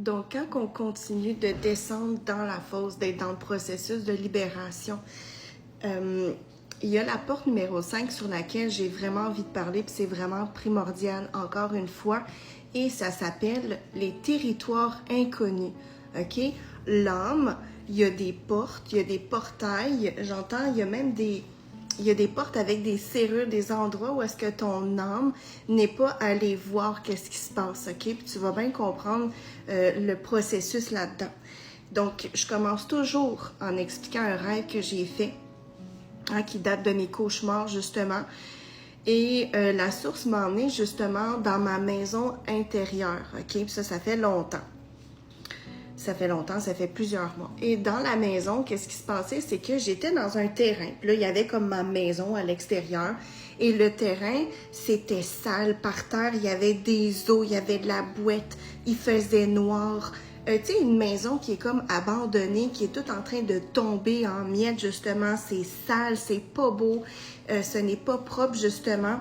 Donc, quand on continue de descendre dans la fosse, d'être dans le processus de libération, il y a la porte numéro 5 sur laquelle j'ai vraiment envie de parler, puis c'est vraiment primordial, encore une fois, et ça s'appelle les territoires inconnus, OK? L'âme, il y a des portes, il y a des portails, j'entends, il y a même des portes avec des serrures, des endroits où est-ce que ton âme n'est pas allée voir qu'est-ce qui se passe, OK? Puis tu vas bien comprendre le processus là-dedans. Donc, je commence toujours en expliquant un rêve que j'ai fait, hein, qui date de mes cauchemars, justement. Et la source m'a emmenée, justement, dans ma maison intérieure, OK? Puis ça fait longtemps. Ça fait longtemps, ça fait plusieurs mois. Et dans la maison, qu'est-ce qui se passait? C'est que j'étais dans un terrain. Puis là, il y avait comme ma maison à l'extérieur. Et le terrain, c'était sale. Par terre, il y avait des os, il y avait de la boîte. Il faisait noir. Tu sais, une maison qui est comme abandonnée, qui est toute en train de tomber en miettes, justement. C'est sale, c'est pas beau. Ce n'est pas propre, justement.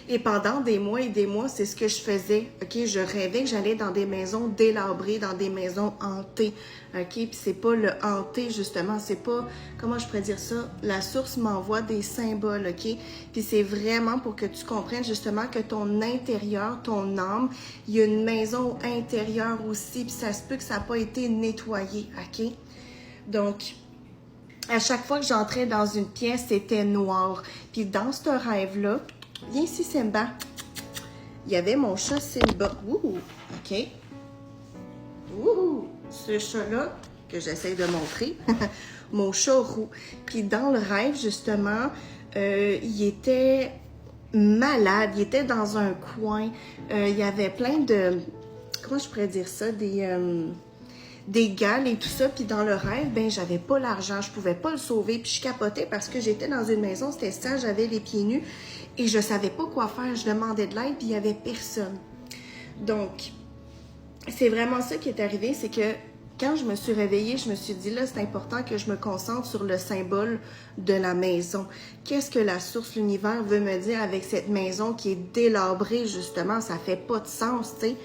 Et pendant des mois et des mois, c'est ce que je faisais, OK? Je rêvais que j'allais dans des maisons délabrées, dans des maisons hantées, OK? Puis c'est pas le hanté, justement, c'est pas, comment je pourrais dire ça? La source m'envoie des symboles, OK? Puis c'est vraiment pour que tu comprennes, justement, que ton intérieur, ton âme, il y a une maison intérieure aussi, puis ça se peut que ça n'a pas été nettoyé, OK? Donc, à chaque fois que j'entrais dans une pièce, c'était noir. Puis dans ce rêve-là, viens ici, Simba. Il y avait mon chat Simba. Wouhou! OK. Wouhou! Ce chat-là, que j'essaie de montrer, mon chat roux. Puis dans le rêve, justement, il était malade. Il était dans un coin. Il y avait plein de... Comment je pourrais dire ça? Des gales et tout ça, puis dans le rêve, ben j'avais pas l'argent, je pouvais pas le sauver, puis je capotais parce que j'étais dans une maison, c'était sale, j'avais les pieds nus, et je savais pas quoi faire, je demandais de l'aide, puis il y avait personne. Donc, c'est vraiment ça qui est arrivé, c'est que quand je me suis réveillée, je me suis dit, là, c'est important que je me concentre sur le symbole de la maison. Qu'est-ce que la source, l'univers veut me dire avec cette maison qui est délabrée, justement, ça fait pas de sens, tu sais.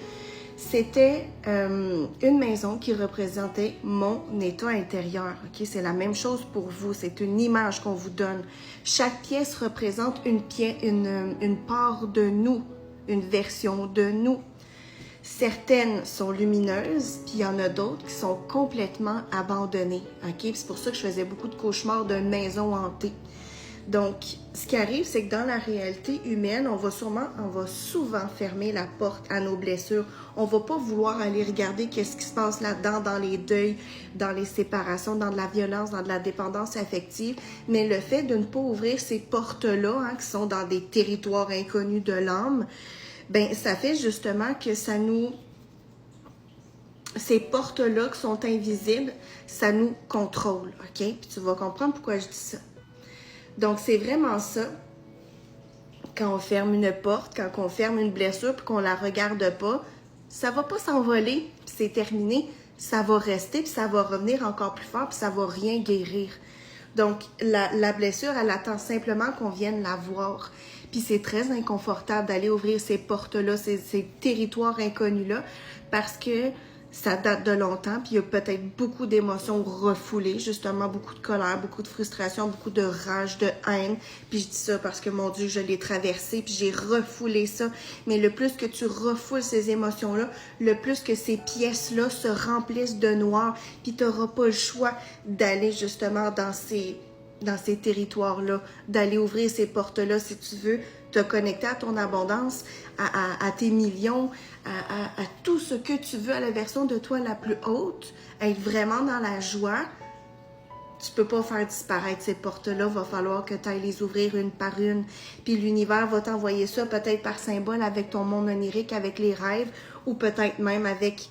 C'était une maison qui représentait mon état intérieur. Ok, c'est la même chose pour vous. C'est une image qu'on vous donne. Chaque pièce représente une part de nous, une version de nous. Certaines sont lumineuses, puis il y en a d'autres qui sont complètement abandonnées. Ok, c'est pour ça que je faisais beaucoup de cauchemars de maisons hantées. Donc, ce qui arrive, c'est que dans la réalité humaine, on va souvent fermer la porte à nos blessures. On va pas vouloir aller regarder qu'est-ce qui se passe là-dedans, dans les deuils, dans les séparations, dans de la violence, dans de la dépendance affective. Mais le fait de ne pas ouvrir ces portes-là, hein, qui sont dans des territoires inconnus de l'âme, ben ça fait justement que ces portes-là qui sont invisibles, ça nous contrôle, OK? Puis tu vas comprendre pourquoi je dis ça. Donc, c'est vraiment ça, quand on ferme une porte, quand on ferme une blessure puis qu'on la regarde pas, ça va pas s'envoler, puis c'est terminé, ça va rester, puis ça va revenir encore plus fort, puis ça va rien guérir. Donc, la blessure, elle attend simplement qu'on vienne la voir. Puis c'est très inconfortable d'aller ouvrir ces portes-là, ces territoires inconnus-là, parce que ça date de longtemps, puis il y a peut-être beaucoup d'émotions refoulées, justement, beaucoup de colère, beaucoup de frustration, beaucoup de rage, de haine. Puis je dis ça parce que, mon Dieu, je l'ai traversé, puis j'ai refoulé ça. Mais le plus que tu refoules ces émotions-là, le plus que ces pièces-là se remplissent de noir, puis tu n'auras pas le choix d'aller justement dans ces territoires-là, d'aller ouvrir ces portes-là si tu veux te connecter à ton abondance, à tes millions, à tout ce que tu veux, à la version de toi la plus haute, être vraiment dans la joie. Tu peux pas faire disparaître ces portes-là, va falloir que tu ailles les ouvrir une par une. Puis l'univers va t'envoyer ça peut-être par symbole avec ton monde onirique, avec les rêves, ou peut-être même avec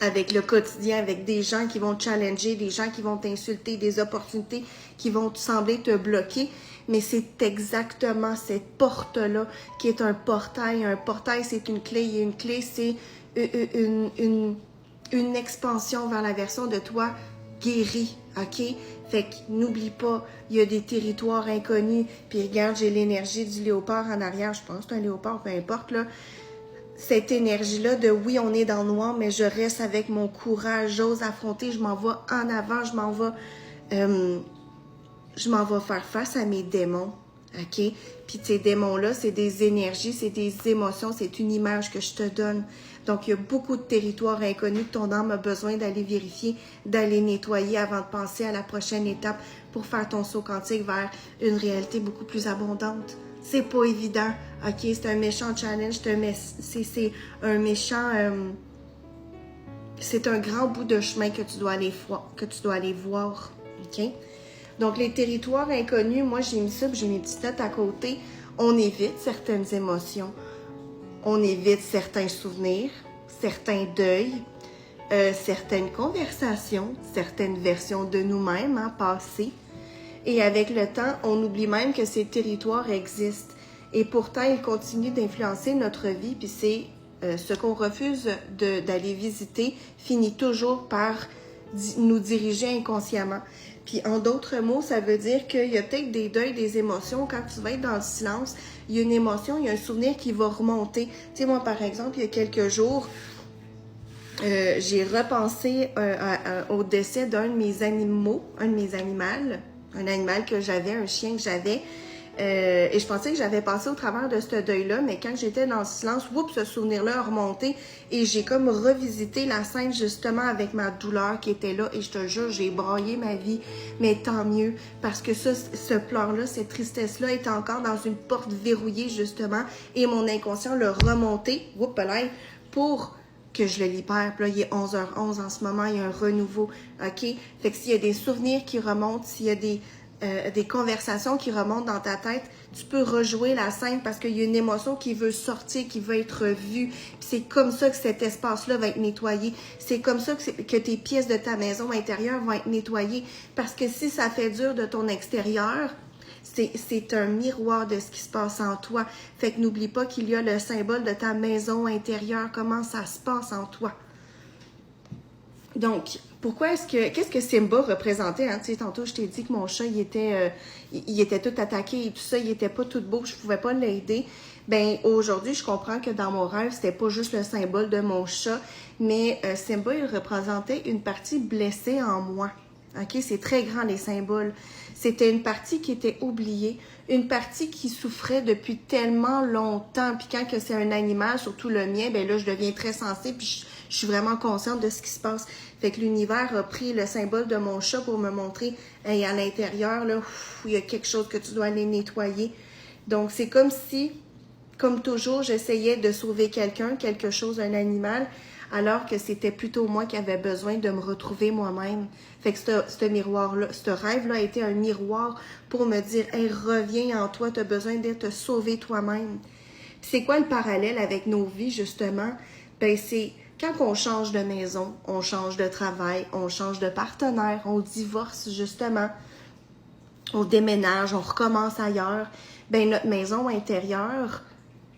le quotidien, avec des gens qui vont te challenger, des gens qui vont t'insulter, des opportunités qui vont sembler te bloquer. Mais c'est exactement cette porte-là qui est un portail. Un portail, c'est une clé. Et une clé, c'est une expansion vers la version de toi guérie, OK? Fait que n'oublie pas, il y a des territoires inconnus. Puis regarde, j'ai l'énergie du léopard en arrière. Je pense que c'est un léopard, peu importe, là. cette énergie-là de oui, on est dans le noir, mais je reste avec mon courage, j'ose affronter, je m'en vais en avant, je m'en vais faire face à mes démons, OK? Puis ces démons-là, c'est des énergies, c'est des émotions, c'est une image que je te donne. Donc, il y a beaucoup de territoires inconnus que ton âme a besoin d'aller vérifier, d'aller nettoyer avant de passer à la prochaine étape pour faire ton saut quantique vers une réalité beaucoup plus abondante. C'est pas évident, OK? C'est un méchant challenge, c'est un méchant... c'est un grand bout de chemin que tu dois aller voir, OK? Donc, les territoires inconnus, moi, j'ai mis ça, puis j'ai mes petites notes à côté. On évite certaines émotions. On évite certains souvenirs, certains deuils, certaines conversations, certaines versions de nous-mêmes, passées. Et avec le temps, on oublie même que ces territoires existent. Et pourtant, ils continuent d'influencer notre vie, puis c'est ce qu'on refuse d'aller visiter finit toujours par nous diriger inconsciemment. Puis en d'autres mots, ça veut dire qu'il y a peut-être des deuils, des émotions. Quand tu vas être dans le silence, il y a une émotion, il y a un souvenir qui va remonter. Tu sais, moi, par exemple, il y a quelques jours, j'ai repensé au décès d'un de mes animaux, un animal que j'avais, un chien que j'avais. Et je pensais que j'avais passé au travers de ce deuil-là, mais quand j'étais dans le silence, ce souvenir-là a remonté et j'ai comme revisité la scène justement avec ma douleur qui était là et je te jure, j'ai braillé ma vie, mais tant mieux parce que ce pleur-là, cette tristesse-là est encore dans une porte verrouillée justement et mon inconscient l'a remonté, pour que je le libère. Puis là, il est 11h11 en ce moment, il y a un renouveau, OK? Fait que s'il y a des souvenirs qui remontent, s'il y a des conversations qui remontent dans ta tête, tu peux rejouer la scène parce qu'il y a une émotion qui veut sortir, qui veut être vue. Puis c'est comme ça que cet espace-là va être nettoyé. C'est comme ça que tes pièces de ta maison intérieure vont être nettoyées. Parce que si ça fait dur de ton extérieur, c'est un miroir de ce qui se passe en toi. Fait que n'oublie pas qu'il y a le symbole de ta maison intérieure, comment ça se passe en toi. Donc, qu'est-ce que Simba représentait? Hein? Tu sais, tantôt, je t'ai dit que mon chat, il était tout attaqué et tout ça, il était pas tout beau, je pouvais pas l'aider. Ben, aujourd'hui, je comprends que dans mon rêve, c'était pas juste le symbole de mon chat, mais Simba, il représentait une partie blessée en moi. OK? C'est très grand, les symboles. C'était une partie qui était oubliée, une partie qui souffrait depuis tellement longtemps. Puis quand que c'est un animal, surtout le mien, ben là, je deviens très sensible, puis je suis vraiment consciente de ce qui se passe. Fait que l'univers a pris le symbole de mon chat pour me montrer, hey, à l'intérieur, là, il y a quelque chose que tu dois aller nettoyer. Donc, c'est comme si, comme toujours, j'essayais de sauver quelqu'un, quelque chose, un animal, alors que c'était plutôt moi qui avais besoin de me retrouver moi-même. Fait que ce miroir-là, ce rêve-là a été un miroir pour me dire, hey, reviens en toi, tu as besoin d'être sauvé toi-même. C'est quoi le parallèle avec nos vies, justement? Ben, c'est quand on change de maison, on change de travail, on change de partenaire, on divorce, justement, on déménage, on recommence ailleurs. Ben, notre maison intérieure,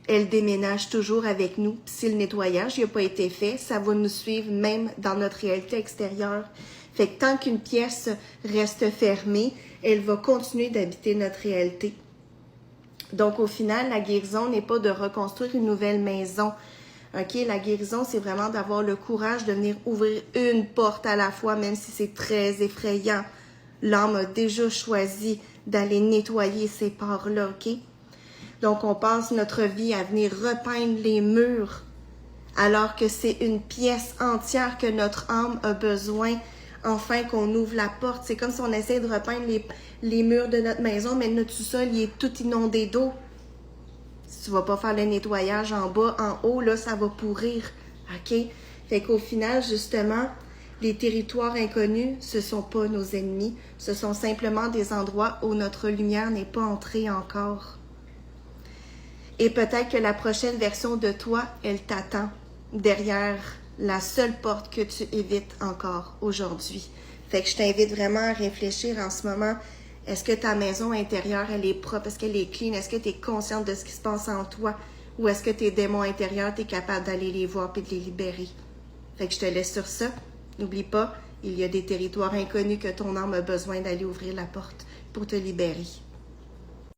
elle déménage toujours avec nous. Puis si le nettoyage n'a pas été fait, ça va nous suivre même dans notre réalité extérieure. Fait que tant qu'une pièce reste fermée, elle va continuer d'habiter notre réalité. Donc, au final, la guérison n'est pas de reconstruire une nouvelle maison. OK? La guérison, c'est vraiment d'avoir le courage de venir ouvrir une porte à la fois, même si c'est très effrayant. L'âme a déjà choisi d'aller nettoyer ces parts-là, OK? Donc, on passe notre vie à venir repeindre les murs, alors que c'est une pièce entière que notre âme a besoin, enfin qu'on ouvre la porte. C'est comme si on essaie de repeindre les murs de notre maison, mais notre sous-sol, il est tout inondé d'eau. Si tu vas pas faire le nettoyage en bas, en haut, là, ça va pourrir, OK? Fait qu'au final, justement, les territoires inconnus, ce sont pas nos ennemis. Ce sont simplement des endroits où notre lumière n'est pas entrée encore. Et peut-être que la prochaine version de toi, elle t'attend derrière la seule porte que tu évites encore aujourd'hui. Fait que je t'invite vraiment à réfléchir en ce moment. Est-ce que ta maison intérieure, elle est propre? Est-ce qu'elle est clean? Est-ce que tu es consciente de ce qui se passe en toi? Ou est-ce que tes démons intérieurs, tu es capable d'aller les voir et de les libérer? Fait que je te laisse sur ça. N'oublie pas, il y a des territoires inconnus que ton âme a besoin d'aller ouvrir la porte pour te libérer.